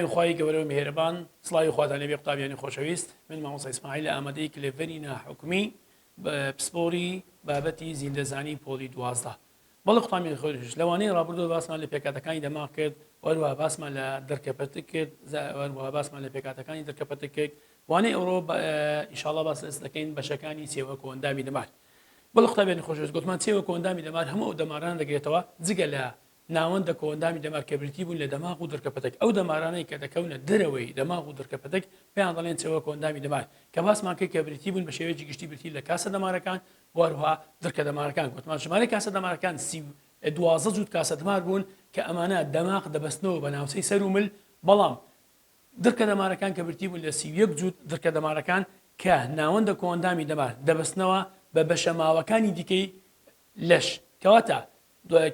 ناوی خی گەورە و میهێرەبان سڵاوی خوادانێ بێ قوتابیانی خۆشەویست من مامۆستا ئیسماعیل ئامادەی کلێڤەری ناحکومی پسپۆری بابەتی زیندەزانی پۆلی 12 بەڵێ قوتابیانی خۆش لەوانەیە ڕابردوو باسمان لە پێکاتەکانی دەماغ کرد وەروە باسمان لە دەرکەپەتک کرد وەروە باسمان لە پێکاتەکانی دەرکەپەتک کرد وانەی ئەوڕۆ ئینشاڵڵا باس دەکەین بەشەکانی چێوەک و ئەندامی دەمار بەڵێ قوتابیانی خۆشەویست گوتمان چێوەک و ئەندامی دەمار هەموو دەماران دەگرێتەوە جگە لە ناوەندە کۆندامی دەمار کە بریتی بوون لە دەماغ و دەرکەپەتک ئەو دەمارانەی کە دەکەونە دەرەوەی دەماغ و دەرکەپەتک پێیان دەڵێن چێوە کۆندامی دەمار کە باسمان کرد کە بریتی بوون بە شێوەیەکی گشتی بریتی لە کاسە دەمارەکان وەروها دەرکە دەمارەکان گوتمان ژمارەی کاسە دەمارەکان 12 جووت کاسە دەمار بوون کە ئەمانە دەماغ دەبەستنەوە بە ناوچەی سەر و مل بەڵام دەرکە دەمارەکان کە بریتی بوون لە 31 جووت دەرکە دەمارەکان کە ناوەندە کۆندامی دەمار دەبەستنەوە بە بەشەماوەکانی دیکەی لەش کەواتە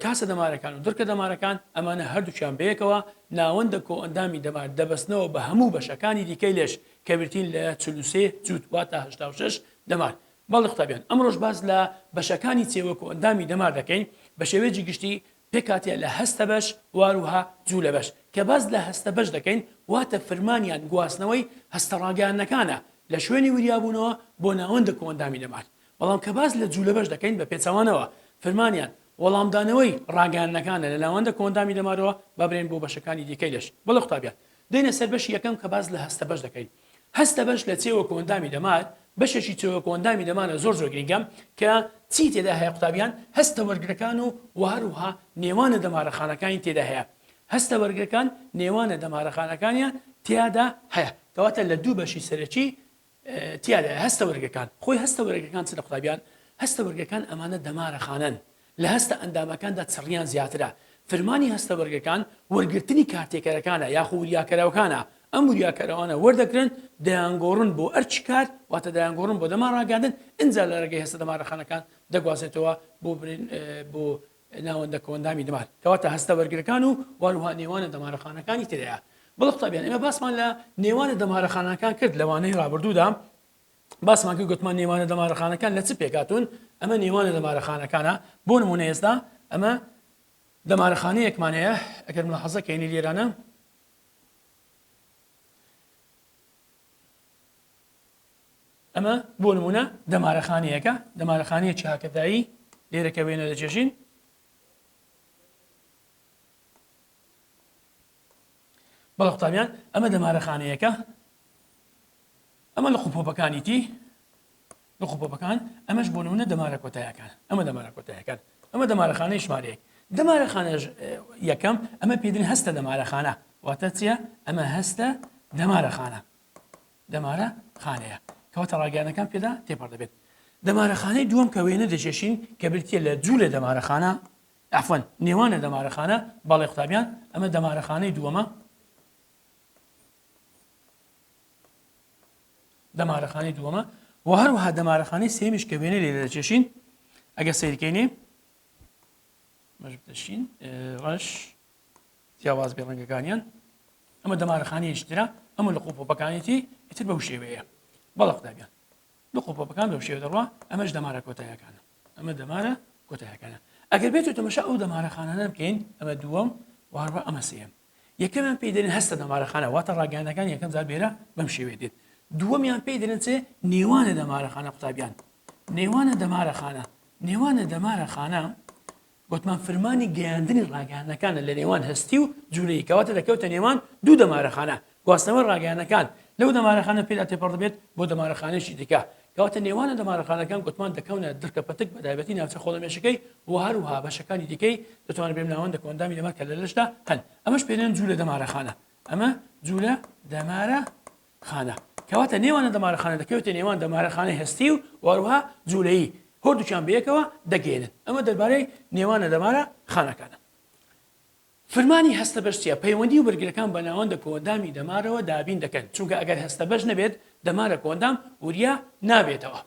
کاسە دەمارەکان و دەرکە دەمارەکان ئەمانە هەردووچیان بەیەکەوە ناوەندە کۆئەندامی دەمار دەبەستنەوە بە هەموو بەشەکانی دیکەی لێش کە برتین لە 43 جووت واتە 86 دەمار بەڵێ قوتابیان ئەمڕۆژ باز لە بەشەکانی چێوە کۆئەندامی دەمار دەکەین بە شێوەیەکی گشتی پێکاتێ لە هەستە بەش واروها جوو لە بەش کە باز لە هەستە بەش دەکەین واتە فرمانیان گواستنەوەی هەستە ڕاگەیاندنەکانە لە شوێنی وریابوونەوە بۆ ناوەندە کۆئەندامی دەمار بەڵام کە باز لە جوو لە بەش دەکەین بە پێچەوانەوە فرمانیان وەڵامدانەوەی ڕاگەیاندنەکانە لەناوەندە کۆئەندامی دەمارەوە بابرێن بۆ بەشەکانی دیکەی لەش بەڵێ قوتابیان دێنە سەر بەشی یەکەم کە باز لە هەستە بەش دەکەین هەستە بەش لە چێوە کۆئەندامی دەمار بەشێکی چێوە کۆئەندامی دەمانە زۆر گرنگە کە چی تێدا هەیە قوتابیان هەستە وەرگرەکان و هەروها نێوانە دەمارەخانەکانی تێدا هەیە هەستە وەرگرەکان نێوانە دەمارەخانەکانیان تیادا هەیە کەواتە لە دوو بەشی سەرەکی تیادا هەستە وەرگەکان خۆی هەستە وەرگەکان چ لە قوتابیان هەستە وەرگەکان ئەمانە دەمارەخانەن لە هەستە ئەندامەکاندا چڕیان زیاترە فرمانی هەستە وەرگەکان وەرگرتنی کارتێکەرەکانە یاخو وریاکەرەوەکانە ئەم وریاکەرەوانە وەردەگرن دەیانگۆڕن بۆ ئەرچ کار واتە دەیانگۆڕن بۆ دەمار ڕاگەاندن ئینجا لە ڕێگەی هەستە دەمارەخانەکان دەگوازێتەوە بۆ برین بۆ ناوەندە کۆئەندامی دەمار کەواتە هەستە وەرگرەکان و واروها نێوانە دەمارەخانەکانی تێدایە بەڵێ قوتابیان ئێمە باسمان لە نێوانە دەمارەخانەکان کرد لەوانەی ڕابردوودا باسمان کرد گوتمان نێوانە دەمارەخانەکان لە چ پێکاتون ئەمە نێوانە دەمارەخانەکانە بۆ نمونە ئێستا ئەمە دەمارەخانەیەکمانەیە ئەگەر ملاحەزەکەینی لێرانە ئەمە بۆ نمونە دەمارەخانەیەکە دەمارەخانەیەکی هاکەدایی لێرەکە وێنە دەچێژین بەڵێ قوتابیان ئەمە دەمارەخانەیەکە ئەمە لە قوپۆپەکانیتی لە قوپۆپەکان ئەمەش بۆ نمونە دەمارە کۆتاییەکان ئەمە دەمارە کۆتاییەکان ئەمە دەمارەخانەی ژمارەیەک دەمارەخانە یەکەم ئەمە پێدرین هەستە دەمارەخانە واتە چییە ئەمە هەستە دەمارەخانە دەمارەخانەیە کەواتە ڕاگەیاندنەکان پێدا تێپەڕ دەبێت دەمارەخانەی دووەم کە وێنە دەچێشین کە بریتە لە جوو لە دەمارەخانە عەفوەن نێوانە دەمارەخانە بەڵێ قوتابیان ئەمە دەمارەخانەی دووەمە دەمارەخانەی دووەمە و هەروەها دەمارەخانەی سێمیش کە وێنە لێرە دەچێشین ئەگە سیرکەینێ مەش بدەشین ڕەش جیاواز بێ ڕەنگەکانیان ئەمە دەمارەخانەیەشترا ئەمە لە قوپۆپەکانیەتی ئیتر بەو شێوەیە بەڵێ قوتابیان لە قوپۆپەکان بەو شێوە دەڕوا ئەمەش دەمارە کۆتاییەکانە ئەمە دەمارە کۆتاییەکانە ئەگەر بێتێتە تەماشا ئەو دەمارەخانانە بکەین ئەمە دووەم و هەروە ئەمە سێم یەکەمیان پێی دەرێن هەستە دەمارەخانە واتە ڕاگەیاندنەکان یەکەم جار بێرە بەم شێوەیە دێت دووەمیان پێی دەرێن چێ نێوانە دەمارەخانە قوتابیان نێوانە دەمارەخانە نێوانە دەمارەخانە گوتمان فرمانی گەیاندنی ڕاگەیاندنەکانە لە نێوان هەستی و جوولەیی کەواتە دەکەوتە نێوان دوو دەمارەخانە گواستنەوە ڕاگەیاندنەکان لەو دەمارەخانە پێدا تێپەڕ دەبێت بۆ دەمارەخانەیەکی دیکە کەواتە نێوانە دەمارەخانەکان گوتمان دەکەونە دەرکەپەتک بەتایبەتی ناوچە خۆڵەمێشەکەی و هەروها بەشەکانی دیکەی دەتوانێت بێم ناوەندە کۆئەندامی دەمار کە لە لەشدا هەن ئەمەش پێ دەڵێن جوو لە دەمارەخانە ئەمە جوو لە دەمارەخانە کەواتە نێوانە دەمارەخانە دەکەوێتە نێوان دەمارەخانەی هەستی و هەروها جوولەیی هەردووچیان بەیەکەوە دەگەێنن ئەمە دەربارەی نێوانە دەمارەخانەکانە فرمانی هەستە بەش چییە پەیوەندی و بەرگەکان بە ناوەندە کۆئەندامی دەمارەوە دابین دەکەن چونکە ئەگەر هەستە بەش نەبێت دەمارە کۆئەندام وریا نابێتەوە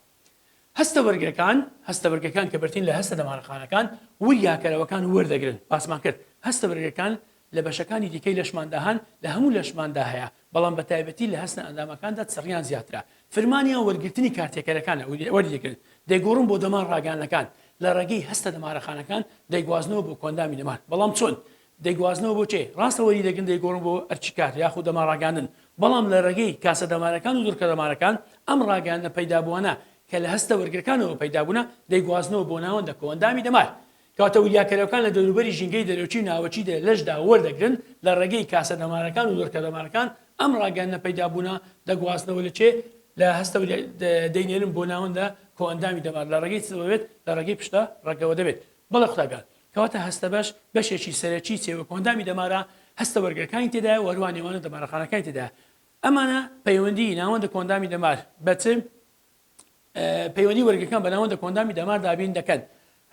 هەستە وەرگەکان کە برتین لە هەستە دەمارەخانەکان وریاکەرەوەکان وەردەگرن باسمان کرد هەستە وەرگەکان لە بەشەکانی دیکەی لەشمانداهان لە هەموو لەشماندا هەیە بەڵام بە تایبەتی لە هەستە ئەندامەکاندا چڕیان زیاترە فرمانیان وەرگرتنی کارتێکەرەکانە وەردەگرن دەیگۆڕن بۆ دەمار ڕاگەیاندنەکان لە ڕێگەی هەستە دەمارەخانەکان دەیگوازنەوە بۆ کۆئەندامی دەمار بەڵام چۆن دەیگوازنەوە بۆ چێ ڕاستەوەری دەگەن دەیگۆڕن بۆ ئەرچیکار یاخود دەماڕاگەاندن بەڵام لە ڕێگەی کاسە دەمارەکان و دوورکە دەمارەکان ئەم ڕاگەاندنە پەیدابووانە کە لە هەستە وەرگەکانەوە پەیدابوونە دەیگوازنەوە بۆ ناوەندە کۆئەندامی دەمار کاتە وریاکەرەکان لە دەوروبەری ژینگەی دەرەوچی ناوەچی لەشدا وەردەگرن لە ڕێگەی کاسە دەمارەکان و دوورکە دەمارەکان ئەم ڕاگەاندنە پەیدابوونە دەگوازنەوە لە چێ لە هەستە دەینێرن بۆ ناوەندە کۆئەندامی دەمار لە ڕێگەی چێت لە ڕێگەی پشتە ڕێگەوە دەبێت بەڵێ قوتابیان کەواتە هەستە بەش بەشێکی سەرەکی چێوە کۆئەندامی دەمارە هەستە وەرگەکانی تێدایە و هەروە نێوانە دەمارەخانەکانی تێدایە ئەمانە پەیوەندی ناوەندە کۆئەندامی دەمار بەچم پەیوەندی وەرگەکان بە ناوەندە کۆئەندامی دەمار دابین دەکەن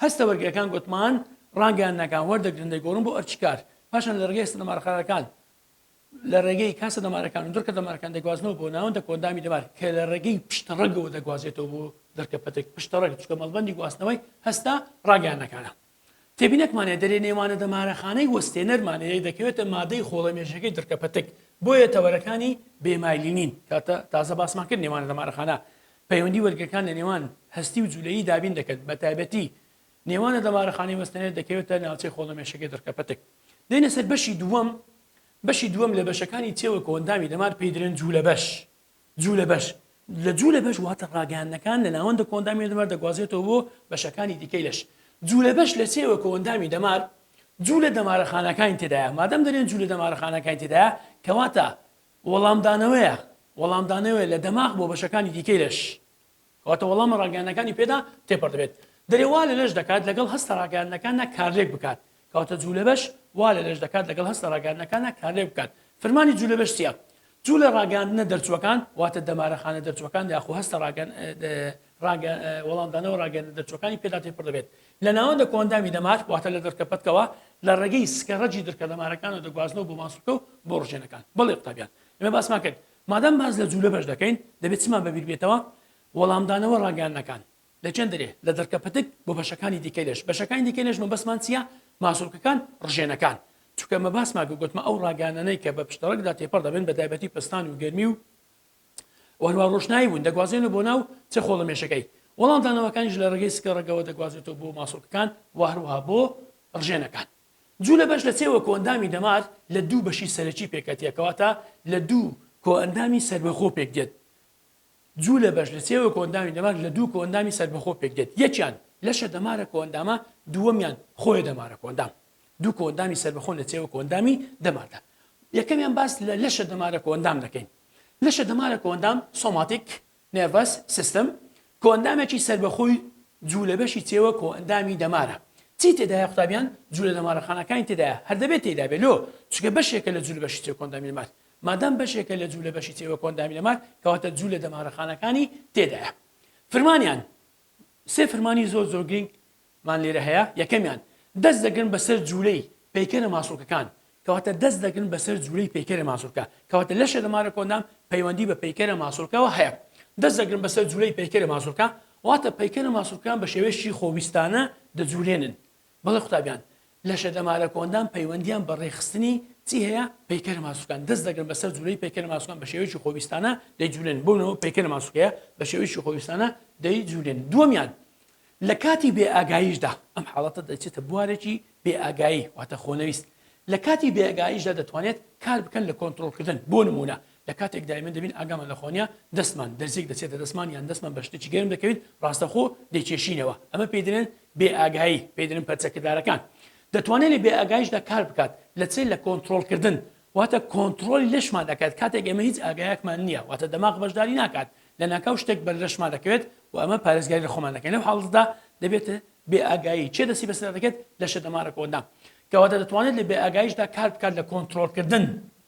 هەستە وەرگەکان گوتمان ڕاگەیاندنەکان وەردەگرن دەیگۆڕن بۆ ئەرچیکار پاشان لە ڕێگەی هەستە دەمارەخانەکان لە ڕێگەی کاسە دەمارەکان و دوورکە دەمارەکان دەگوازنەوە بۆ ناوەندە کۆئەندامی دەمار کە لە ڕێگەی پشتەڕەگەوە دەگوازێتەوە بۆ دەرکەپەتێک پشتەڕەگ چکە مەڵبەندی گواستنەوەی هەستا ڕاگەیاندنەکانە تێبینەکمانێ دەرێ نێوانە دەمارەخانەی وەستێنەرمانەیە دەکەوێتە مادەی خۆڵەمێژەکەی دەرکەپەتێک بۆیە تەوەرەکانی بێمایلینین کاتە تازە باسمان کرد نێوانە دەمارەخانە پەیوەندی وەرگەکان لە نێوان هەستی و جوولەیی دابین دەکەن بە تایبەتی نێوانە دەمارەخانەی وەستێنەر دەکەوێتە ناوچەی خۆڵەمێژەکەی دەرکەپەتێک دێنە سەر بەشی دووەم لە بەشەکانی چێوە کۆئەندامی دەمار پێدرێن جوولە بەش لە جوولە بەش واتە ڕاگەیاندنەکان لە ناوەندە کۆئەندامی دەمار دەگوازێتەوە بۆ بەشەکانی دیکەی لەش جوولە بەش لە چێوە کۆئەندامی دەمار جوولە دەمارەخانەکانی تێدایە مادەم دەرێن جوولە دەمارەخانەکانی تێدایە کەواتە وەڵامدانەوەیە لە دەماغ بۆ بەشەکانی دیکەی لەش کەواتە وەڵامە ڕاگەیاندنەکانی پێدا تێپەڕ دەبێت دەرێوا لە لەش دەکات لەگەڵ هەستە ڕاگەیاندنەکاندا کارلێک بکات کەواتە جوولە بەش وا لە لەش دەکات لەگەڵ هەستە ڕاگەیاندنەکاندا کارلێک بکات فرمانی جوولە بەش چییە جوولە ڕاگەیاندنە دەرچووەکان واتە دەمارەخانە دەرچووەکان یاخو هەستە وەڵامدانەوە ڕاگەیاندنە دەرچووەکانی پێدا تێپەڕ دەبێت لە ناوەندە کۆئەندامی دەمار واتە لە دەرکەپەتکەوە لە ڕێگەی سکەڕەجی دەرکە دەمارەکان و دەگوازنەوە بۆ ماسوولکە و بۆ ڕژێنەکان بەڵێ قوتابیان ئێمە باسمان کرد مادام باز لە جوولە بەش دەکەین دەبێت چمان بەبیر بێتەوە وەڵامدانەوە ڕاگەیاندنەکان لە چەند دەرێ لە دەرکەپەتک بۆ بەشەکانی دیکەی لەش بەشەکانی دیکەی لەش مەبەستمان چییە ماسوولکەکان ڕژێنەکان چونکە مەباسمان گوتمە ئەو ڕاگەیاندنەی کە بە پشتەڕەکدا تێپەڕ دەبن بە تایبەتی پستان و گەرمی و وەروە ڕۆشنایی بوون دەگوازێنە بۆ ناو چه خۆڵەمێشەکەی وەڵامدانەوەکانیش لە ڕێگەی سکەڕەگەوە دەگوازێتەوە بۆ ماسوولکەکان و هەروەها بۆ ڕژێنەکان جوولە بەش لە چێوە کۆئەندامی دەمار لە دوو بەشی سەرەکی پێکەتیەکەواتە لە دوو کۆئەندامی سەربەخۆ پێک دێت جوولە بەش لە چێوە کۆئەندامی دەمار لە دوو کۆئەندامی سەربەخۆ پێک دێت یەکیان لەشە دەمارە کۆئەندامە دووەمیان خۆی دەمارە کۆئەندام دوو کۆئەندامی سەربەخۆن لە چێوە کۆئەندامی دەماردا یەکەمیان باس لە لەشە دەمارە کۆئەندام دەکەین لەشە دەمارە کۆئەندام سۆماتیک نێڤەس سیستم کۆئەندامێکی سەربەخۆی جوولە بەشی چێوە کۆئەندامی دەمارە چی تێدایە قوتابیان جوولە دەمارەخانەکانی تێدایە هەر دەبێت تێدا بێت لۆ چونکە بەشێکە لە جوولە بەشی چێوە کۆئەندامی دەمار مادام بەشێکە لە جوولە بەشی چێوە کۆئەندامی دەمار کەواتە جوولە دەمارەخانەکانی تێدایە فرمانیان سێ فرمانی زۆر گرنگمان لێرە هەیە یەکەمیان دەست دەگرن بەسەر جوولەی پەیکەرە ماسوولکەکان کەواتە دەست دەگرن بەسەر جوولەی پەیکەرە ماسوولکە کەواتە لەشە دەمارە کۆئەندام پەیوەندی بە پەیکەرە ماسوولکەوە هەیە دەست دەگرن بەسەر جوولەی پەیکەرە ماسوولکە واتە پەیکەرە ماسوولکان بە شێوەیەکی خۆویستانە دەجوولێنن بەڵێ قوتابیان لەشە دەمارە کۆئەندام پەیوەندیان بە ڕێخستنی چی هەیە پەیکەرە ماسوولکان دەست دەگرن بەسەر جوولەی پەیکەرە ماسوولکان بە شێوەیەکی خۆویستانە دەیجوولێن بۆنەوە پەیکەرە ماسوولکەیە بە شێوەیەکی خۆویستانە دەیجوولێن دووەمیان لە کاتی بێئاگاییشدا ئەم حاڵەتە دەچێتە بوارێکی بێئاگایی واتە خۆنەویست لە کاتی بێئاگاییشدا دەتوانێت کار بکەن لە کۆنتڕۆڵکردن بۆ نمونە لە کاتێکدا ئێمە دەبین ئاگامان لە خۆنیە دەستمان دەرزێک دەچێتە دەستمان یان دەستمان بە شتێکی گەرم دەکەوین ڕاستەخۆ دەیکێشینەوە ئەمە پێدرێن بێئاگایی پێدرێن پەرچەکردارەکان دەتوانێت لە بێئاگاییشدا کار بکات لە چێ لە کۆنتڕۆڵکردن واتە کۆنتڕۆلی لەشمان دەکات کاتێک ئێمە هیچ ئاگایەکمان نییە واتە دەماغ بەشداری ناکات لە ناکاو شتێک بەر لەشمان دەکەوێت و ئەمە پارێزگاری لە خۆمان دەکەین لەو حاڵەتدا دەبێتە بێئاگایی چێ دەستی بەسەر دەکەێت لەشە دەمارە کۆئەندام کەواتە دەتوانێت لە بێئاگاییشدا کار بکات لە کۆنتڕۆڵکردن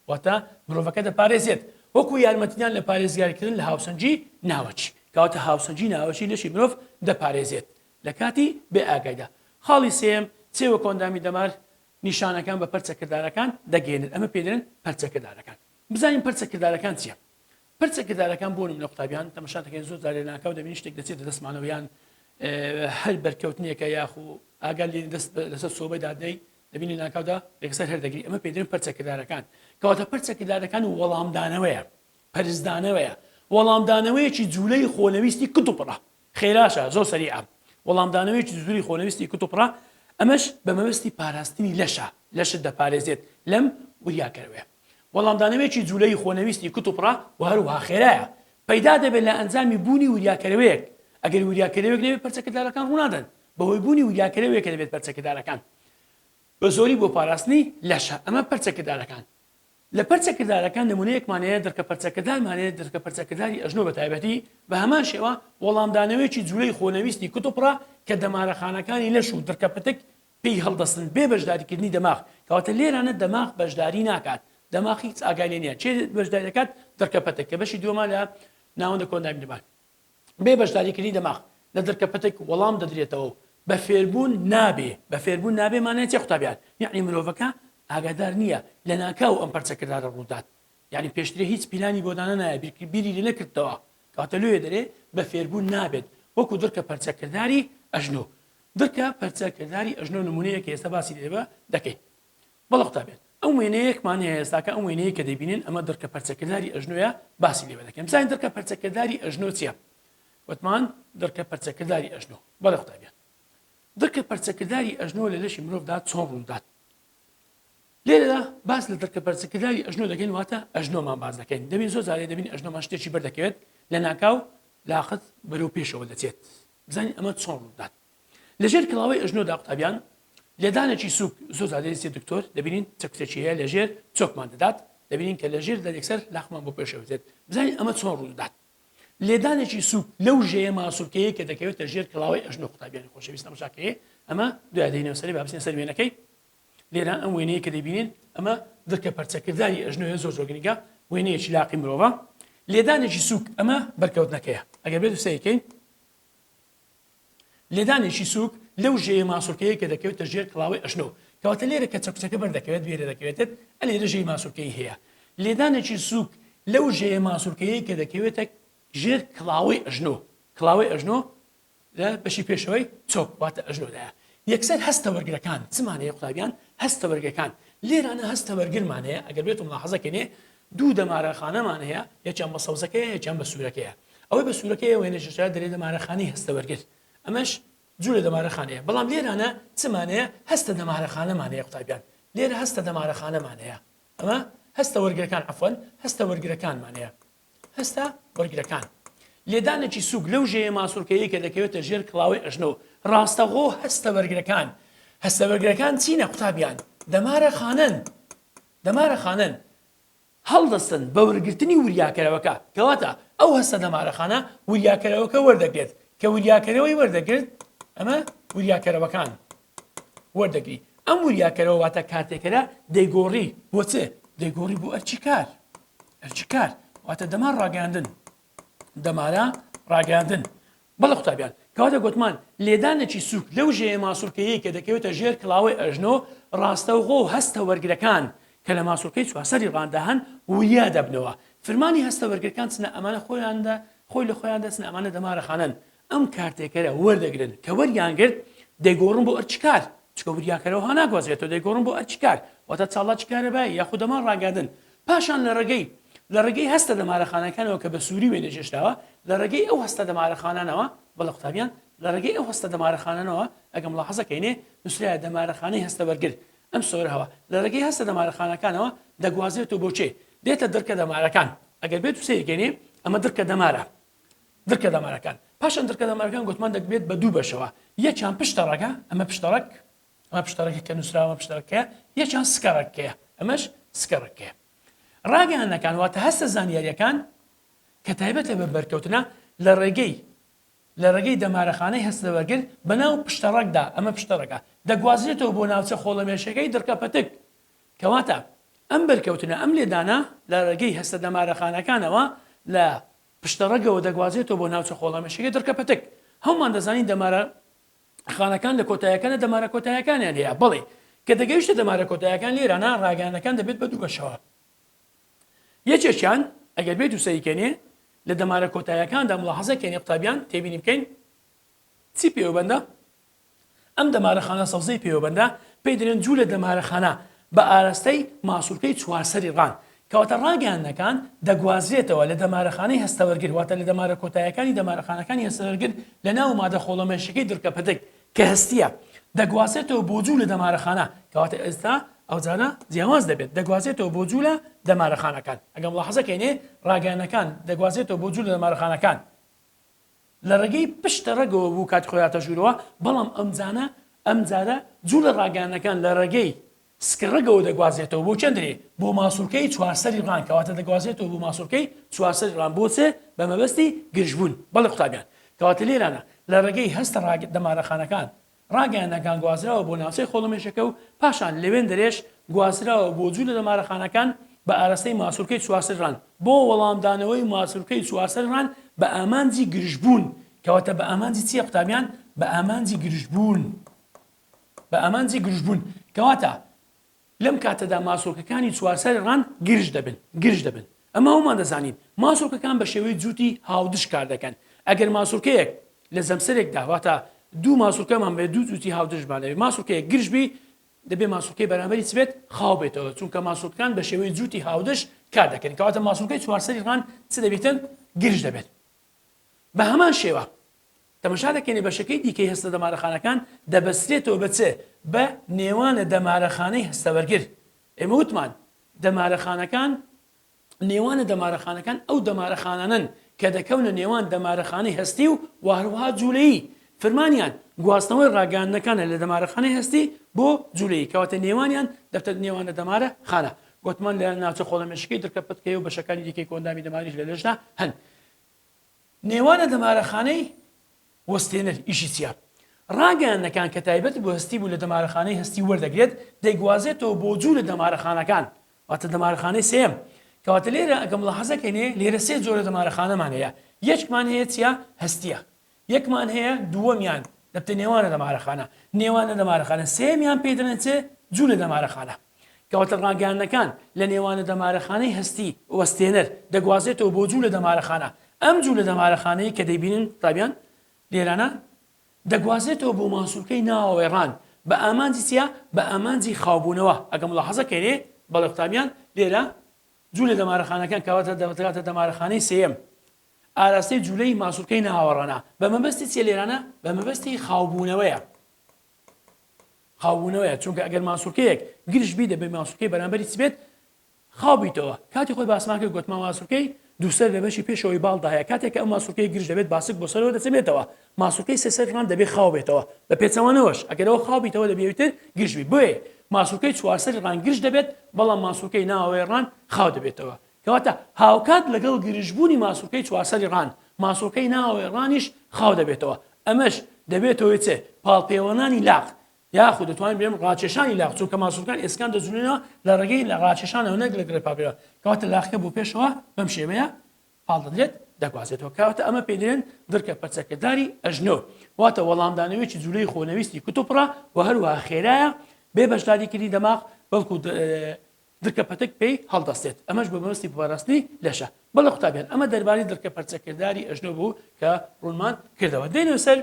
واتە مرۆڤەکە دەپارێزێت وەکو یارمەتیدان لە پارێزگاریکردن لە هاوسەنجی ناوەچی کەواتە هاوسەنجی ناوەچی لەشی مرۆڤ دەپارێزێت لە کاتی بێئاگایدا خاڵی سێم چێوە کۆئەندامی دەمار نیشانەکان بە پەرچەکردارەکان دەگەێنن ئەمە پێدرێن پەرچەکردارەکان بزانین پەرچەکردارەکان چییە پەرچەکردارەکان بۆ نمونە قوتابیان تەماشا دەکەین زۆر جار لە ناکاو دەبین شتێک دەچێتە دەستمانەوە یان هەر بەرکەوتنیەکە یاخو ئاگال لێ دەست لەسەر سۆبەی دادەی دەبینی ناکاودا ێکسەر هەردەگری ئەمە پێدرێن پەرچەکردارەکان کەواتە پەرچەکردارەکان و وەڵامدانەوەیە پەرزدانەوەیە وەڵامدانەوەیەکی جوولەی خۆنەویستی کتوپڕە خێراشە زۆر سەریعە وەڵامدانەوەیەکی جوولەی خۆنەویستی کتوپڕە ئەمەش بە مەبەستی پاراستنی لەشە لەشت دەپارێزێت لەم وریاکەرەوەی. وەڵامدانەوێکی جوولەی خۆنەویستی کتوپڕا و هەروەها خێرایە پەیدا دەبێت لە ئەنجامی بوونی وریاکەرەوەیەک. ئەگەر وریاکەرەوەیەک نەبێت پەرچەکەدارەکان ڕوونادەن بەهۆی بوونی وریاکەرەوەیەکە دەبێت پەرچەکەدارەکان بە زۆری بۆ پاراستنی لەشە. ئەمە پەرچەکەدارەکان لە پەرچەکەدارەکان نمونەیەکمانەیە دەرکە پەرچەکەدارمانەیە دەرکە پەرچەکەداری ئەژنۆ بە تایبەتی بە هەمان شێوە وەڵامدانەوێکی جوولەی خۆنەویستی کتوپڕا کە دەمارەخانەکانی لەش و دەرکە پتک پێی هەڵدەستن بێ بەشداریکردنی دەماغ کەواتە لێرانە دەماغ بەشداری ناکات دەماغ هیچ ئاگای لێ نییە چێ بەشداری دەکات دەرکە پتک کە بەشی دووەمە لە ناوەندە کۆندامیدەمان بێ بەشداریکردنی دەماغ لە دەرکە پتک وەڵام دەدرێتەوە بە فێربوون نابێ مانای چێ قوتابیان یعنی مرۆڤەکە ئاگادار نییە لە ناکاو ئەم پەرچەکەدارە ڕوودات یعنی پێشترێ هیچ پیلانی بۆدانە نایە بیری لێ نەکردەوە کەواتە لێ دەرێ بە فێربوون نابێت وەکو دەرکە پەرچەکەداری ئەژنۆ دەرکە پەرچەکەداری ئەژنۆ نمونەیەکە ئێستا باسی لێبە دەکەین. بەڵێ قوتابیان ئەم وێنەیەکمان هەیە ئێستاکە ئەم وێنەیە کە دەبینین ئەمە دەرکە پەرچەکەداری ئەژنۆیە باسی لێبە دەکەین. بزانین دەرکە پەرچەکەداری ئەژنۆ چییە؟ وتمان دەرکە پەرچەکەداری ئەژنۆ. بەڵێ قوتابیان دەرکە پەرچەکەداری ئەژنۆ لە لەشی مرۆڤدا چۆن ڕوودات؟ لێرەدا باس لە دەرکە پەرچەکەداری ئەژنۆ دەکەین واتە ئەژنۆمان باز دەکەین. دەبین زۆر جارێ دەبین ئەژنۆمان شتێکی بەردەکەوێت لە ناکاو لاقت بەرەو پێشەوە دەچێت. بزانین ئەمە چۆن ڕوودات. لەژێر کڵاوەی ئەژنۆدا قوتابیان لێدانێکی سووک زۆر جارێ دەچێت دکتۆر دەبینین چەکچێکی هەیە لەژێر چۆکمان دەدات دەبینین کە لەژێر لەیەکسەر لاخمان بۆ پێشەوە دێت. بزانین ئەمە چۆن ڕوودات. لێدانێکی سووک لەو ژێیە ماسوولکەیە کە دەکەوێتە ژێر کڵاوەی ئەژنۆ قوتابیانی خۆشەویست ئەمەشاکەیە ئەمە دوای دەینەوە سەری با بچین سەر وێنەکەی. لێرە ئەم وێنەیە کە دەبینین ئەمە دەرکە پەرچەکەداری ئەژنۆیە زۆر گرنگە وێنەیەکی لاقی مرۆڤە. لێدانێکی سووک ئەمە بەرکەوتنەکەیە ئەگەر بێت سەیەکەین لێدانێکی سووک لەو ژێیە ماسوولکەیە کە دەکەوێتە ژێر کڵاوەی ئەژنۆ کەواتە لێرە کە چەکچەکە بەردەکەوێت وێرە دەکەوێتێت لێرە ژێی ماسوولکەی هەیە. لێدانێکی سووک لەو ژێیە ماسوولکەیە کە دەکەوێتە ژێر کڵاوەی ئەژنۆ کڵاوەی ئەژنۆ لە بەشی پێشەوەی چۆک واتە ئەژنۆدایە. یەکسەر هەستە وەرگرەکان چمانەیە قوتابیان هەستە وەرگەکان لێرانە هەستە وەرگرمانەیە ئەگەر بێت ملاحەزەکەنێ دوو دەمارەخانەمان هەیە یەکیان بە سەوزەکەیە یەکیان بە سوورەکەیە. ئەوەی بە سوورەکەیە وێنەشەشە دەرێ دەمارەخانەی هەستە وەرگر ئەمەش جوولە دەمارەخانەیە بەڵام لێرانە چمانەیە هەستە دەمارەخانەمانەیە قوتابیان لێرە هەستە دەمارەخانەمانەیە ئەمە هەستە وەرگرەکان عەفوەن هەستە وەرگرەکانمانەیە هەستە وەرگرەکان. لێدانێکی سووک لەو ژێیە ماسوولکەیە کە دەکەوێتە ژێر کڵاوەی ئەژنۆ ڕاستەغۆ هەستە وەرگرەکان هەستە وەرگرەکان چینە قوتابیان دەمارەخانن هەڵدەستن بە وەرگرتنی وریاکەرەوەکە کەواتە ئەو هەستە دەمارەخانە وریاکەرەوەکە وەردەگرێت کە وریاکەرەوەی وەردەگرت ئەمە وریاکەرەوەکان وەردەگری ئەم وریاکەرەوە واتە کاتێکەرە دەیگۆڕی بۆ چێ دەیگۆڕی بۆ ئەرچیکار واتە دەمار ڕاگەاندن دەمارە ڕاگەاندن. بەڵێ قوتابیان کەواتە گوتمان لێدانێکی سووک لەو ژێیە ماسوولکەیە کە دەکەوێتە ژێر کڵاوەی ئەژنۆ ڕاستەوخۆ هەستە وەرگرەکان کە لە ماسوولکەی چوارسەری ڕاندەهەن وریا دەبنەوە. فەرمانی هەستە وەرگرەکان چنە ئەمانە خۆی لە خۆیان دەچنە ئەمانە دەمارەخانن ئەم کارتێکەرە وەردەگرن کە وەریان گرت دەیگۆڕن بۆ ئەرچیکار چکە وریاکەرەوە ناگوازرێتەوە دەیگۆڕن بۆ ئەرچیکار واتە چاڵاچکارە بای یاخود دەمان ڕاگەاندن. پاشان لە ڕێگەی هەستە دەمارەخانەکانەوە کە بە سووری وێنەجێشتاوە لە ڕێگەی ئەو هەستە دەمارەخانانەوە بەڵێ قوتابیان لە ڕێگەی ئەو هەستە دەمارەخانانەوە ئەگەم ملاحەزەکەینێ نووسرایە دەمارەخانەی هەستە وەرگر ئەم سۆرەوە لە ڕێگەی هەستە دەمارەخانەکانەوە دەگوازرێتەوە بۆچێ دێتە دەرکە دەمارەکان ئەگەر بێت سەیەکەینێ ئەمە دەرکە دەمارەکان پاشان دەرکە دەمارەکان گوتمان دەبێت بە دوو بەشەوە یەکیان پشتەڕەکە ئەمە پشتەڕێک کە نووسراوە پشتەڕەکەیە یەکیان سکەڕەکەیە ئەمەش سکەڕەکەیە. ڕاگەیانەکان واتە هەستە زانیاریەکان کە تایبەتە بە بەرکەوتنە لە ڕێگەی دەمارەخانەی هەستە وەرگر بەناو پشتەڕەکدا ئەمە پشتەڕەکە دەگوازرێتەوە بۆ ناوچە خۆڵەمێشەکەی دەرکە پەتک کەواتە ئەم بەرکەوتنە ئەم لێدانە لە ڕێگەی هەستە دەمارەخانەکانەوە لە پشتەڕەکەوە دەگوازرێتەوە بۆ ناوچە خۆڵەمێشەکەی دەرکە پەتک هەمومان دەزانین دەمارەخانەکان لە کۆتاییەکانە دەمارە کۆتاییەکانیان هەیە بەڵێ کە دەگەیشتە دەمارە کۆتاییەکان لێرانە ڕاگەیانەکان دەبێت بە دوو بەشەوە. یەکێکیان ئەگەر بێت و سەیکەنێ لە دەمارە کۆتاییەکاندا ملاحەزەکەنی قوتابیان تێبینی بکەین چی پێوەبەندە ئەم دەمارەخانە سەوزەی پێوەبەندە پێی دەڵێن جوولە دەمارەخانە بە ئاراستەی ماسوولکەی چوارسەری ڕان کەواتە ڕاگەیانەکان دەگوازرێتەوە لە دەمارەخانەی هەستەوەرگر واتە لە دەمارە کۆتاییەکانی دەمارەخانەکانی هەستەوەرگر لە ناو مادە خۆڵەمێشەکەی دڕکە پەتک کە هەستیە دەگوازێتەوە بۆ جوولە دەمارەخانە کەواتە ئێستا ئەو جارە جیاواز دەبێت دەگوازێتەوە بۆ جوولە دەمارەخانەکان ئەگەم ملاحەزەکەینێ ڕاگەیانەکان دەگوازێتەوە بۆ جوولە دەمارەخانەکان لە ڕێگەی پشتە ڕێگەوە بوو کات خۆیاتە ژوورەوە بەڵام ئەم جارە جوولە ڕاگەیانەکان لە ڕێگەی سکڕەگەوە دەگوازێتەوە بۆ چەندێ بۆ ماسوولکەی چوارسەری ڕان کەواتە دەگوازێتەوە بۆ ماسوولکەی چوارسەری ڕان بۆچێ بە مەبەستی گرژبوون بەڵێ قوتابیان کەواتە لێرانە لە ڕێگەی هەستە دەمارەخانەکان ڕاگەیانەکان گوازراوە بۆ ناوچەی خۆڵەمێشەکە و پاشان لەوێن دەرێش گوازراوە بۆ جوولە دەمارەخانەکان بە ئاراستەی ماسوولکەی چوارسەری ڕان بۆ وەڵامدانەوەی ماسوولکەی چوارسەری ڕان بە ئامانجی گرژبوون کەواتە بە ئامانجی چییە قوتابیان بە ئامانجی گرژبوون بە ئامانجی گرژبوون کەواتە لەم کاتەدا ماسوولکەکانی چوارسەری ڕان گرژ دەبن ئەمە هەمومان دەزانین ماسوولکەکان بە شێوەی جووتی هاودش کار دەکەن ئەگەر ماسوولکەیەک لە زەمسەرێکدا واتە دوو ماسوولکەمان بێ دوو جووتی هاودشبانەوێت ماسوولکەیەک گرژبی دەبێت ماسوولکەی بەرامبەری چ بێت خاو بێتەوە چونکە ماسوولکەکان بە شێوەی جووتی هاودش کار دەکەن کەواتە ماسوولکەی چوارسەری ڕان چ دەبێتن گرژ دەبێت بە هەمان شێوە تەماشا دەکەنێ بەشەکەی دیکەی هەستە دەمارەخانەکان دەبەسترێتەوە بچێ بە نێوانە دەمارەخانەی هەستەوەرگر ئێمە وتمان دەمارەخانەکان نێوانە دەمارەخانەکان ئەو دەمارەخانانن کە دەکەونە نێوان دەمارەخانەی هەستی و وهروها جوولەیی فرمانیان گواستنەوەی ڕاگەاندنەکانە لە دەمارەخانەی هەستی بۆ جوولەیی کەواتە نێوانیان دەبتە نێوانە دەمارەخانە گوتمان لە ناوچە خۆڵەمێشکەی دڕکەپەتکەی و بەشەکانی دیکەی کۆندامی دەماریش لە لەشدا هەن نێوانە دەمارەخانەی وەستێنەر ئیشی چییە ڕاگەیانەکان کە تایبەت بۆ هەستی بوو لە دەمارەخانەی هەستی وەردەگرێت دەیگوازێتەوە بۆ جوولە دەمارەخانەکان واتە دەمارەخانەی سێم کەواتە لێرە ئەگەم ملاحەزەکەینێ لێرە سێ جۆرە دەمارەخانەمان هەیە یەکمان هەیە چیە هەستیە یەکمان هەیە دووەمیان دەبتە نێوانە دەمارەخانە نێوانە دەمارەخانە سێمیان پێ دەڵێن چێ جوولە دەمارەخانە کەواتە ڕاگەیانەکان لە نێوانە دەمارەخانەی هەستی وەستێنەر دەگوازێتەوە بۆ جوولە دەمارەخانە ئەم جوولە دەمارەخانەی کە دەیبینن قوتابیان لێرانە دەگوازێتەوە بۆ ماسوولکەی ناوەڕان بە ئامانجی چیە بە ئامانجی خاوبوونەوە ئەگەم ملاحەزەکەینێ بەڵێ قوتابیان لێرە جوولە دەمارەخانەکان کەواتە دەبێتە دەمارەخانەی سێم ئاراستەی جوولەی ماسوولکەی ناوەڕانە بە مەبەستی چیە لێرانە بە مەبەستی خاوبوونەوەیە چونکە ئەگەر ماسوولکەیەک گرژبی دەبێت ماسوولکەی بەرامبەری چ بێت خاوبیتەوە کاتی خۆی باسمان کرد گوتمان ماسوولکەی دووسەر لە بەشی پێشەوەی باڵدا هەیە کاتێک ئەم ماسوولکەی گرژ دەبێت باسک بۆ سەرەوە دەچێتەوە ماسوولکەی سێسەر ڕان دەبێت خاو بێتەوە بە پێچەوانەوەش ئەگەرەوە خاوبیتەوە دەبێتتر گرژبی بۆیە ماسوولکەی چوارسەری ڕان گرژ دەبێت بەڵام ماسوولکەی ناوەوەی ڕان خاو دەبێتەوە کەواتە هاوکات لەگەڵ گرژبوونی ماسوولکەی چوارسەری ڕان ماسوولکەی ناوەوەی ڕانیش خاو دەبێتەوە ئەمەش دەبێتەوە چێ پاڵپەیوەنانی لاق یاخود دەتوانین بڵێم ڕاکێشانی لاق چونکە ماسوولکان ئێسکان دەجوڵێنەوە لە ڕێگەی لە ڕاکێشانەوە نەک لەگەڵ پاپێرەوە کەواتە لاقەکە بۆ پێشەوە بەم شێوەیە پاڵ دەدرێت دەگوازێتەوە کەواتە ئەمە پێ دەڵێن درکە پەرچەکەداری ئەژنۆ واتە وەڵامدانەوەیکی جوولەی خۆنەویستی کتوپڕە و هەروەها خێرایە بێ بەشداریکردنی دەماغ بەڵکو درکە پەتک پێی هەڵدەستێت ئەمەش بە مەبەستی پاراستنی لەشە بەڵێ قوتابیان ئەمە دەربارەی درکە پەرچەکەداری ئەژنۆ بوو کە ڕوونمان کردەوە دێنێ سەر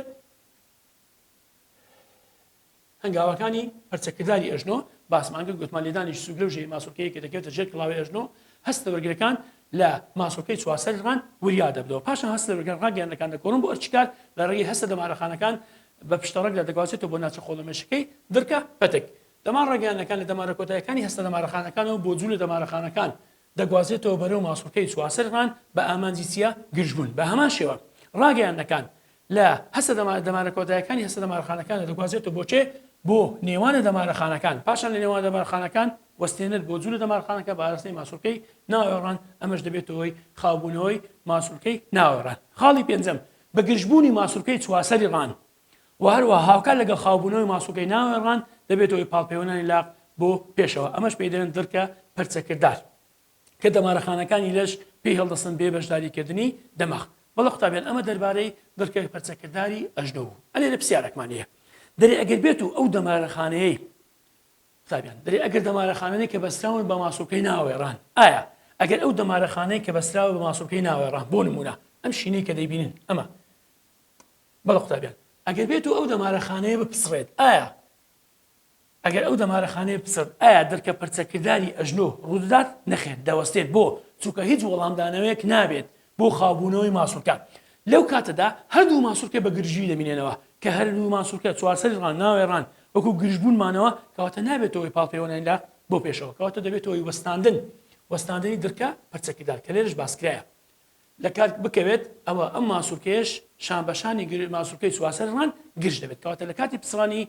هەنگاوەکانی پەرچەکرداری ئەژنۆ باسمان کرد گوتمان لێدانی سوگلە و ژێی ماسوولکەیە کە دەکەوێتە ژێر کڵاوی ئەژنۆ هەستەوەرگەرەکان لە ماسوولکەی چوارسەری ڕان وریا دەبدەوە پاشان هەستەوەرگەر ڕاگەیانەکان دەکۆڕن بۆ ئەرچکار لە ڕێگەی هەستە دەمارەخانەکان بە پشتەڕێک لە دەگوازێتەوە بۆ ناوچە خۆڵەمێشەکەی درکە پەتک دەمان ڕاگەیانەکان لە دەمارە کۆتاییەکانی هەستە دەمارەخانەکانەوە بۆ جوولە دەمارەخانەکان دەگوازێتەوە بەرەو ماسوولکەی چوارسەری ڕان بە ئامانجی چیە گرژبوون بە هەمان شێوە ڕاگەیانەکان لە هەستە دەمارە کۆتاییەکانی هەستە دەمارەخانەکان دەگوازێتەوە بۆ چێ بۆ نێوانە دەمارەخانەکان پاشان لە نێوان دەمارەخانەکان وەستێنەر بۆ جوولە دەمارەخانەکە بە ئاراستەی ماسوولکەی ناوەڕان ئەمەش دەبێتەوەی خاوبوونەوەی ماسوولکەی ناوەڕان خاڵی پێنجەم بە گرژبوونی ماسوولکەی چوارسەری ڕان و هەروەها هاوکات لەگەڵ خاوبوونەوەی ماسوولکەی ناوەڕان دەبێتەوەی پاڵپەیوەنانی لاق بۆ پێشەوە ئەمەش پێی دەڵێن درکە پەرچەکردار کە دەمارەخانەکانی لەش پێی هەڵدەستن بێ بەشداریکردنی دەماغ بەڵێ قوتابیان ئەمە دەربارەی درکە پەرچەکرداری ئەژنۆ بوو ئەلێرە پرسیارێکمان هەیە دەرێ ئەگەر بێت و ئەو دەمارەخانەیەی قوتابیان دەرێ ئەگەر دەمارەخانەی کە بەستراون بە ماسوولکەی ناوەڕان ئایا ئەگەر ئەو دەمارەخانەی کە بەستراوە بە ماسوولکەی ناوەڕان بۆ نمونە ئەم شینەی کە دەیبینن ئەمە بەڵێ قوتابیان ئەگەر بێت و ئەو دەمارەخانەیە بپسڕێت ئایا ئەگەر ئەو دەمارەخانەیە بپسڕێت ئایا درکە پەرچەکرداری ئەژنۆ ڕوودەدات نەخێت دەوەستێت بۆ چونکە هیچ وەڵامدانەوەیەک نابێت بۆ خاوبوونەوەی ماسوولکە لەو کاتەدا هەردوو ماسوولکە بە گرژی دەمینێنەوە کە هەردوو ماسوولکە چوارسەری ڕان ناوەڕان وەکو گرژبوونمانەوە کەواتە نابێتەوەی پاڵپەیوەنانی لا بۆ پێشەوە کەواتە دەبێت ئەوی وەستاندنی درکە پەرچەکیدار کە لێرش باسکرایە لە کار بکەوێت ئەوە ئەم ماسوولکەیەش شان بەشانی ماسوولکەی چواسەرمان گشت دەبێت کەواتە لە کاتی پسڕانی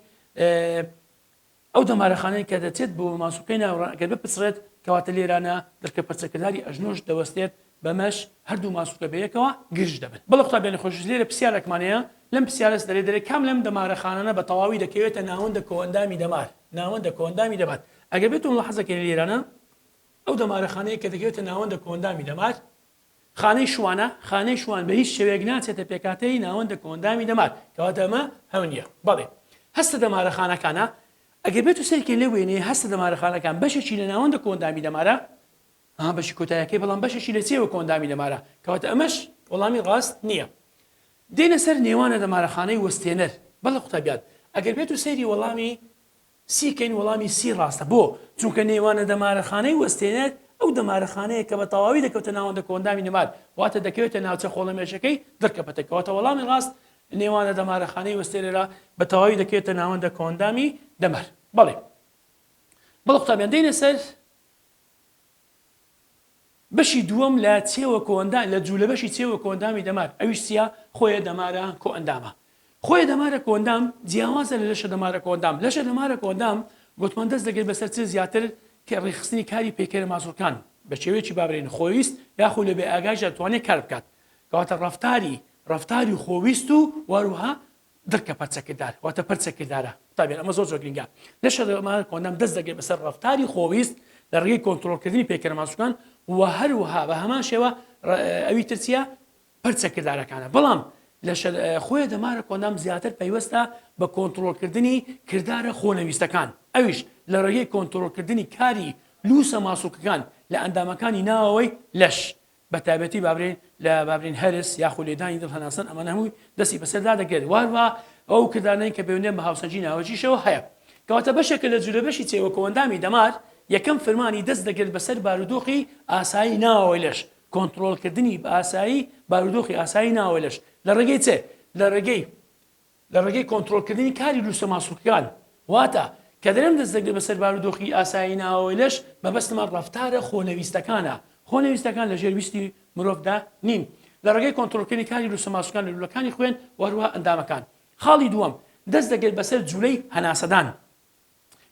ئەو دەمارەخانەی کە دەچێت بۆ ماسوولکەی ناوڕەنگەر بپسرێت کەواتە لێرانە درکە پەرچەکرداری ئەژنۆش دەوەستێت بەمەش هەردوو ماسوولکە بەیەکەوە گشت دەبن بەڵێ قوتابیانی خۆش لێرە پرسیارێکمانەیە لەم پرسیارەس دەرێ کام لەم دەمارەخانانە بە تەواوی دەکەوێتە ناوەندە کۆئەندامی دەمار ناوەندە کۆئەندامی دەمار ئەگەر بێتون لە حەزەکە لێرانە ئەو دەمارەخانەیە کە دەکەوێتە ناوەندە کۆئەندامی دەمار خانەی شوان بە هیچ شێوەیەک ناچێتە پێکاتەی ناوەندە کۆئەندامی دەمار کەواتە ئەمە هەم نییە بەڵێ هەستە دەمارەخانەکانە ئەگەر بێت و سەرکێ لێ وێنێ هەستە دەمارەخانەکان بەشێکی لە ناوەندە کۆئەندامی دەمارە بەشی کۆتاییەکەی بەڵام بەشێکی لە چێوە کۆئەندامی دەمارە کەواتە ئەمەش وەڵامی ڕاست نییە دێنە سەر نێوانە دەمارەخانەی وەستێنەر بەڵێ قوتابیان ئەگەر بێت و سەیری وەڵامی سیکەین وەڵامی سی ڕاستە بۆ چونکە نێوانە دەمارەخانەی وەستێنەر ئەو دەمارەخانەیە کە بە تەواوی دەکەوتە ناوەندە کۆئەندامی دەمار واتە دەکەوێتە ناوچە خۆڵەمێشەکەی دەرکەپەتەکەواتە وەڵامی ڕاست نێوانە دەمارەخانەی وەستێنەرە بە تەواوی دەکەوێتە ناوەندە کۆئەندامی دەمار بەڵێ قوتابیان دێنە سەر بەشی دووەم لە چێوە کۆئەندام لە جوولە بەشی چێوە کۆئەندامی دەمار ئەویش چییە خۆیە دەمارە کۆئەندامە خۆیە دەمارە کۆئەندام جیاوازە لە لەشە دەمارە کۆئەندام لەشە دەمارە کۆئەندام گوتمان دەست دەگرێت بەسەر چ زیاتر کە ڕێخستنی کاری پێکەرە ماسوولکان بە شێوەیەکی بابرێن خۆویست یاخود لە بێ ئاگاژ دەتوانێت کار بکات کەواتە ڕەفتاری خۆویست و واروها درکە پەرچەکردار واتە پەرچەکردارە قوتابیان ئەمە زۆر گرنگە لەشە دەمارە کۆئەندام دەست دەگرێت بەسەر ڕەفتاری خۆویست لە ڕێگەی کۆنتڕۆڵکردنی پێکەرە ماسوولکان و هەروەها بە هەمان شێوە ئەوی ترچیە پەرچەکردارەکانە بەڵام لە خۆی دەمارە کۆئەندام زیاتر پەیوەستە بە کۆنتڕۆڵکردنی کردارە خۆنەویستەکان ئەویش لە ڕێگەی کۆنتڕۆڵکردنی کاری لووسە ماسوولکەکان لە ئەندامەکانی ناوەوەی لەش بە تایبەتی بابرین هەرس یاخود لێدانی دڵهەناسن ئەمە هەمووی دەستی بەسەردا دەگرێت واروها ئەو کردانەی کە پەیوەندیان بە هاوسەنجی ناوەجیشەوە هەیە کەواتە بەشێکە لە جوولە بەشی چێوە کۆئەندامی دەمار یەکەم فەرمانی دەست دەگرێت بەسەر بارودۆخی ئاسایی ناوەوەی لەش کۆنتڕۆڵکردنی بە ئاسایی بارودۆخی ئاسایی ناوەوەی لەش لە ڕێگەی چێ لە ڕێگەی کۆنتڕۆڵکردنی کاری لووسە ماسوولکەکان واتە کە دەرێم دەست دەگرێت بەسەر بارودۆخی ئاسایی ناوەوەی لەش مەبەستمان ڕەفتارە خۆنەویستەکانە خۆنەویستەکان لە ژێربیستی مرۆڤدا نین لە ڕێگەی کۆنتڕۆڵکردنی کاری لووسە ماسوولکان لە لوولەکانی خوێن وەروها ئەندامەکان خاڵی دووەم دەست دەگرێت بەسەر جوولەی هەناسەدان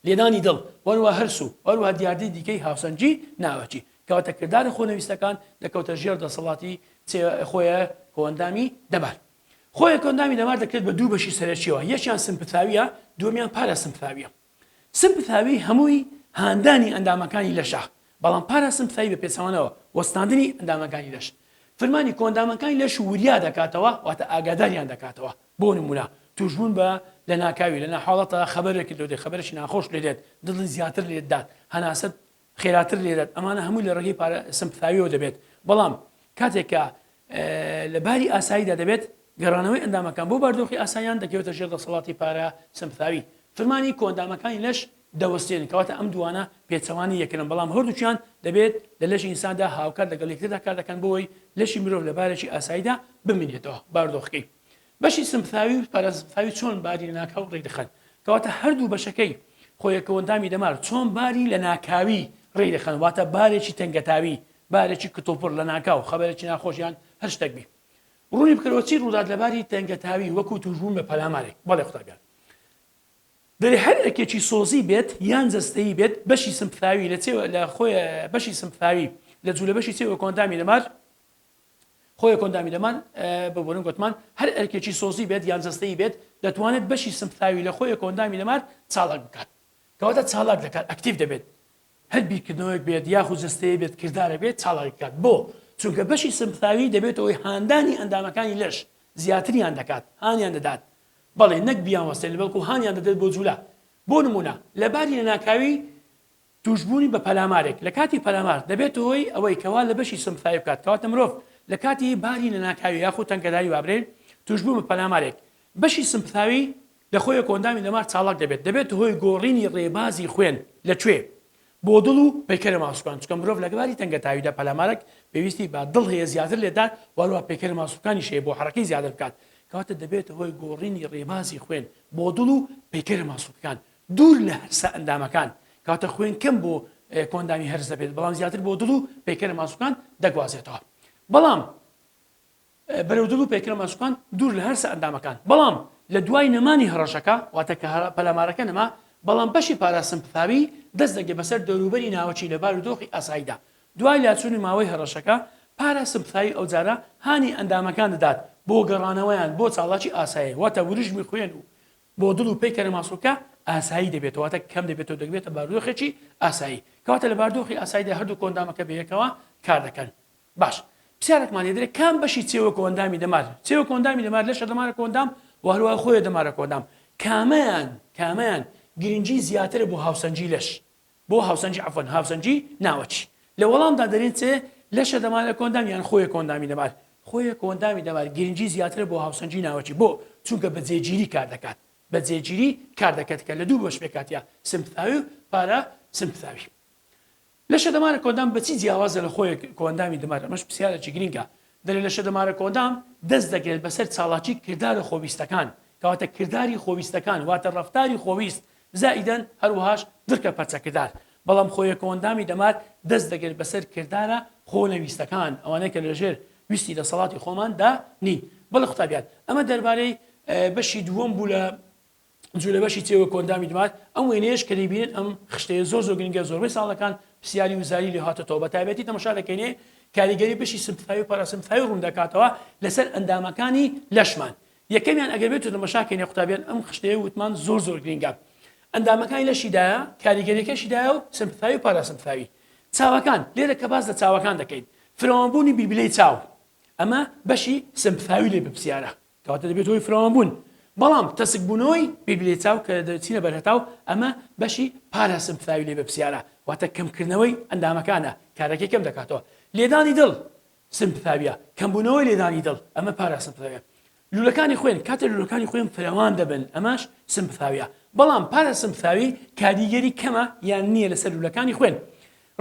لێدانی دڵ وەروە هەرسو وەروە دیاردی دیکەی هاوسەنجی ناوەچی کەواتە کردارە خۆنەویستەکان دەکەوتە ژێر دەسەڵاتی خۆیە کۆئەندامی دەمار خۆیە کۆئەندامی دەمار دەکرێت بە دوو بەشی سەرەکیەوە یەکیان سمپثاویە دووەمیان پاراسمپثاویە سمپثاوی هەمووی هاندانی ئەندامەکانی لەشە بەڵام پاراسمپثاوی بە پێچەوانەوە وەستاندنی ئەندامەکانی لەش فەرمانی کۆئەندامەکانی لەش وریا دەکاتەوە واتە ئاگاداریان دەکاتەوە بۆ نمونە توشبوون بە لە ناکاوی لە ناحاڵەتە خەبەرێکی لێ دێت خەبەرێکی ناخۆش لێ دێت دڵی زیاتر لێت دات هەناسەت خێراتر لێدات ئەمانە هەمووی لە ڕێگەی سمپثاویەوە دەبێت بەڵام کاتێکە لە باری ئاساییدا دەبێت گەڕانەوەی ئەندامەکان بۆ باردۆخی ئاساییان دەکەوێتە ژێر دەسەڵاتی پارە سمپثاوی فەرمانی کۆئەندامەکانی لەش دەوەستێن کەواتە ئەم دوانە پێچەوانی یەکن بەڵام هەردووچیان دەبێت لە لەشی ئینساندا هاوکات لەگەڵ یەکتردا کار دەکەن بۆی لەشی مرۆڤ لە بارێکی ئاساییدا بمێنێتەوە باردۆخەکەی بەشی سمپثاوی و پاراسمپثاوی چۆن باری لە ناکاو ڕێک دەخەن کەواتە هەردوو بەشەکەی خۆیە کۆئەندامی دەمار چۆن باری لە ناکاوی ڕێک دەخەن واتە بارێکی تەنگەتاوی بارێکی کتۆپڕ لە ناکاو خەبەرێکی ناخۆشیان هەر شتێک بی ڕوونی بکەوە چی ڕووداد لەباری تەنگەتاوی وەکو توشبوون بە پەلامارێک بەڵێ قوتابیان دەرێ هەر ئەرکێکی سۆزی بێت یان جەستەیی بێت بەشی سمپثاوی لە خۆیە بەشی سمپثاوی لە جوولە بەشی چێوە کۆئەندامی دەمار خۆی کۆئەندامی دەمان ببوورن گوتمان هەر ئەرکێکی سۆزی بێت یان جەستەیی بێت دەتوانێت بەشی سمپثاوی لە خۆی کۆئەندامی دەمار چالاک بکات کەواتە چالاک دەکات ئەکتیڤ دەبێت هەر بیرکردنەوەیەک بێت یاخود جەستەیە بێت کردارە بێت چالاک بکات بۆ چونکە بەشی سمپثاوی دەبێت ئەوەی هاندانی ئەندامەکانی لەش زیاتریان دەکات هانیان دەدات بەڵێ نەک بیان وەستێن بەڵکو هانیان دەدێت بۆ جوولە بۆ نمونە لە باری لە ناکاوی توشبوونی بە پەلامارێک لە کاتی پەلامار دەبێت ئەوەی کەوا لە بەشی سمپثاوی بکات کەواتە مرۆڤ لە کاتی باری لە ناکاوی یاخود تەنگەداری وابرێن توشبوون بە پەلامارێک بەشی سمپثاوی لە خۆی کۆئەندامی دەمار چالاک دەبێت هۆی گۆڕینی ڕێبازی خوێن لەکوێ بۆ دڵ و پێکەرە ماسوولکان چونکە مرۆڤ لە باری تەنگەتاویدا پەلامارێک پێویستی بە دڵ هەیە زیاتر لێدات وەروە پێکەرە ماسوولکانی شەیە بۆ حرەکەی زیاتر بکات کەواتە دەبێت هۆی گۆڕینی ڕێبازی خوێن بۆ دڵ و پێکەرە ماسوولکان دوور لە هەرسە ئەندامەکان کاتە خوێن کەم بۆ کۆندامی هەرز دەبێت بەڵام زیاتر بۆ دڵ و پێکەرە ماسوولەکان دەگوازێتەوە بەڵام بەرەو دڵ و پێکەرە ماسوولەکان دوور لە هەرسە ئەندامەکان بەڵام لە دوای نەمانی هەڕەشەکە واتە کە پەلامارەکە نەما بەڵام بەشی پاراسمپثاوی دەست دەگێ بەسەر دەوروبەری ناوەچی لە بارودۆخی ئاساییدا دوای لاچوونی ماوەی هەڕەشەکە پاراسمپثاوی ئەو جارە هانی ئەندامەکان دەدات بۆ گەڕانەوەیان بۆ چاڵاکی ئاسایی واتە وریژمی خوێن و بۆ دڵ و پێکەرە ماسوولەکە ئاسایی دەبێتەوە واتە کەم دەبێتەوە دەبێتە بارودۆخێکی ئاسایی کەواتە لە بارودۆخی ئاساییدا هەردوو کۆندامەکە بەیەکەوە کار دەکەن باش پرسیارێکمان لێ دەرێت کام بەشی چێوە کۆندامی دەمار چێوە کۆندامی دەمار لەشە دەمارە کۆندام و هەروەها خۆیە دەمارە کۆندام کامیان گرنگی زیاترە بۆ هاوسەنجی لەش بۆ هاوسەنجی عەفوەن هاوسەنجی ناوەچی لە وەڵامدا دەرێت چێ لەشە دەمارە کۆندام یان خۆیە کۆندامی دەمار خۆیە کۆندامی دەمار گرنگی زیاترە بۆ هاوسەنجی ناوەچی بۆ چونکە بەجێگیری کار دەکات بەجێگیری کار دەکات کە لە دوو بەش پێکاتیا سمپثاوی و پارە سمپثاوی لەشە دەمارە کۆندام بەچی جیاوازە لە خۆیە کۆندامی دەمار ئەمەش پرسیارێکی گرینگە دەرێت لەشە دەمارە کۆندام دەست دەگرێت بەسەر چاڵاکی کردارە خۆویستەکان کەواتە کردداری خۆویستەکان واتە ڕەفتاری خۆویست زائیدەن هەروەهاش درکە پەرچەکردار بەڵام خۆیە کۆندامی دەمار دەست دەگرێت بەسەر کردارە خۆنەویستەکان ئەوانەیە کە لەژێر ویستی دەسەڵاتی خۆماندا نین بەڵێ قوتابیان ئەمە دەربارەی بەشی دووەم بوو لە جوولە بەشی چێوە کۆندامی دەمار ئەم وێنەیەش کە دەیبینێت ئەم خشتەیە زۆر گرنگە زۆربەی ساڵەکان پرسیاری وزاری لێ هاتەوە بە تایبەتی تەماشا دەکەینێ کاریگەری بەشی سمپثاوی و پاراسمپثاوی ڕوون دەکاتەوە لەسەر ئەندامەکانی لەشمان یەکەمیان ئەگەر بێت تەماشاکەینێ قوتابیان ئەم خشتەیە وتمان زۆر گرنگە ئەندامەکانی لەشیدایە کاریگەریەکەشیدایە و سمپثاوی و پاراسمپثاوی چاوەکان لێرە کە باس لە چاوەکان دەکەین فراوانبوونی بیلبلەی چاو ئەمە بەشی سمپثاوی لێ بپرسیارە کەواتە دەبێت هۆی فراوانبوون بەڵام تەسکبوونەوەی بیلبلەی چاو کە دەچینە بەرهەتاو ئەمە بەشی پاراسمپثاوی لێ بپرسیارە واتە کەمکردنەوەی ئەندامەکانە کارەکەی کەم دەکاتەوە لێدانی دڵ سمپثاویە کەمبوونەوەی لێدانی دڵ ئەمە پاراسمپثاویە لولەکانی خوێن کاتە لولەکانی خوێن فراوان دەبن ئەمەش سمپثاویە بەڵام پاراسمپثاوی کاریگەری کەمە یان نییە لەسەر لولەکانی خوێن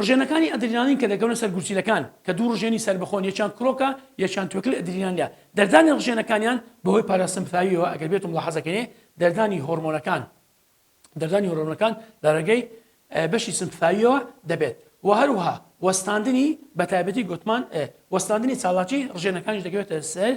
ڕژێنەکانی ئەدرینالین کە دەگەونە سەر گورچیلەکان کە دوو ڕژێنی سەربەخۆن یەکیان کڕۆکە یەکیان توێکل ئەدرینالیا دەردانی ڕژێنەکانیان بەهۆی پاراسمپثاویەوە ئەگەر بێتم لاحەزەکەنێ دەردانی هۆرمۆنەکان لە ڕێگەی بەشی سمپثاویەوە دەبێت و هەروەها وەستاندنی بەتایبەتی گوتمان وەستاندنی چاڵاکی ڕژێنەکانیش دەکەوێتە سەر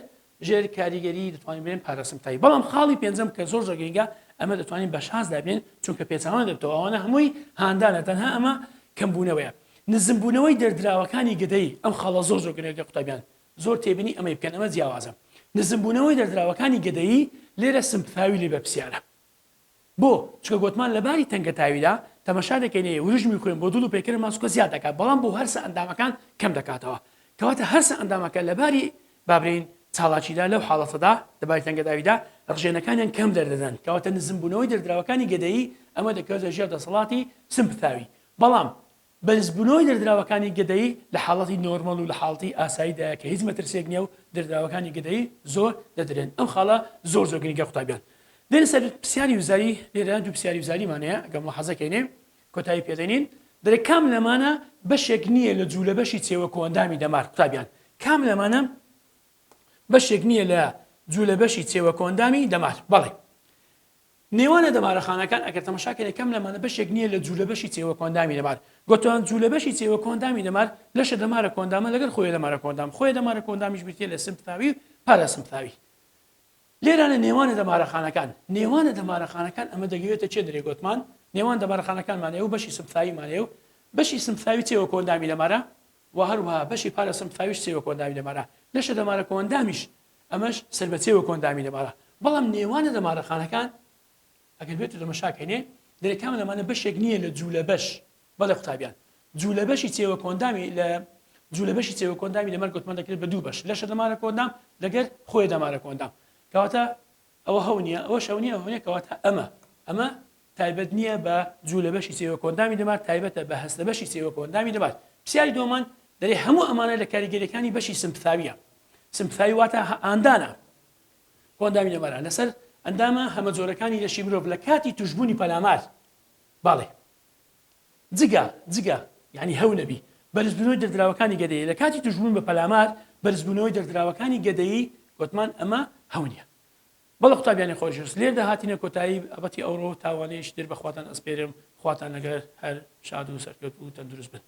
ژێر کاریگەری دەتوانین بێن پاراسمپثاوی بەڵام خاڵی پێنجەم کە زۆر گرنگە ئەمە دەتوانین بە شاز دابێن چونکە پێچەوانە دەبێتەوە ئەوانە هەمووی هاندانە تەنها ئەمە کەمبوونەوەیە نزمبوونەوەی دەردراوەکانی گدەی ئەم خاڵە زۆر گرنگە قوتابیان زۆر تێبینی ئەمەی بکەن ئەمە جیاوازە نزمبوونەوەی دەردراوەکانی گدەیی لێرە سمپثاوی لێ بەپرسیارە بۆ چکە گوتمان لەباری تەنگەتاویدا تەماشا دەکەینێ وریژمی خوێن بۆ دڵ و پێکەرە ماسوولکە زیاد دەکات بەڵام بۆ هەرسە ئەندامەکان کەم دەکاتەوە کەواتە هەرسە ئەندامەکە لەباری بابرین چاڵاکیدا لەو حاڵەتەدا لەباری تەنگەتاویدا ڕژێنەکانیان کەم دەردەدەن کەواتە نزمبوونەوەی دەردراوەکانی گدەیی ئەمە دەکەوێتە ژێر دەسەڵاتی سمپثاوی بەڵام بەرزبوونەوەی دەردراوەکانی گدەیی لە حاڵەتی نۆرمەڵ و لە حاڵەتی ئاساییدا کە هیچ مەترسێک نییە و دەردراوەکانی گدەیی زۆر دەدرێن ئەم خاڵە زۆر گرنگە قوتابیان دێنە سەر پرسیاری وزاری لێرە دوو پرسیاری وزاریمانەیە ئەگەر ملاحەزەکەینێ کۆتایی پێدەنین دەرێ کام لەمانە بەشێک نییە لە جوولە بەشی چێوە کۆندامی دەمار قوتابیان کام لەمانە بەشێک نییە لە جوولە بەشی چێوە کۆندامی دەمار بەڵێ نێوانە دەمارەخانەکان ئەگەر تەماشاکەین کەم لەمانە بەشێک نییە لە جوولە بەشی چێوە کۆندامی دەمار گوتوان جوولە بەشی چێوە کۆندامی دەمار لەشە دەمارە کۆندامە لەگەر خۆی دەمارە کۆندام خۆی دەمارە کۆندامیش بێتە لە سمپثاوی و پاراسمپثاوی لێرانە نێوانە دەمارەخانەکان ئەمە دەگەوێتە چێ دەرێ گوتمان نێوان دەمارەخانەکانمانەیە و بەشی سمپثاویمانەیە و بەشی سمپثاوی چێوە کۆندامی دەمارە و هەروەها بەشی پاراسمپثاویش چێوە کۆندامی دەمارە لەشە دەمارە کۆندامیش ئەمەش سەر بە چێوە کۆندامی دەمارە بەڵام نێوانە دەمارەخانەکان ئەگەر بێت تەماشاکەینێ دەرێ کام لەمانە بەشێک نییە لە جوولە بەش بەڵێ قوتابیان جوولە بەشی چێوە کۆندامی لە جوولە بەشی چێوە کۆندامی دەمار گوتمان دەکرێت بە دوو بەش لەشە دەمارە کۆندام لەگەر خۆی دەمارە کۆندام کەواتە ئەوە هەونیە ئەوە شەونیە هەونیە کەواتە ئەمە تایبەت نییە بە جوولە بەشی چێوە کۆندامی دەمار تایبەتە بە هەستە بەشی چێوە کۆندامی دەمار پرسیاری دۆمان دەرێ هەموو ئەمانە لە کاریگەریەکانی بەشی سمپثاویە سمپثاوی واتە ئاندانە کۆندامی دەمارە لەسەر ئەندامە هەمە جۆرەکانی لەشی مرۆڤ لە کاتی توشبوونی پەلامار باڵێ جگە یعنی هەو نەبی بەرزبوونەوەی دەردراوەکانی گەدەیی لە کاتی توشبوون بە پەلامار بەرزبوونەوەی دەردراوەکانی گەدەیی گوتمان ئەمە هەونیە بەڵێ قوتابیانی خۆشویست لێر داهاتینە کۆتایی ئەبەتی ئەوڕۆ تاوانەیەش در بەخواتان ئەسپێرم خواتان لەگەر هەر شاد و سەرکەوت و تەندروست بن.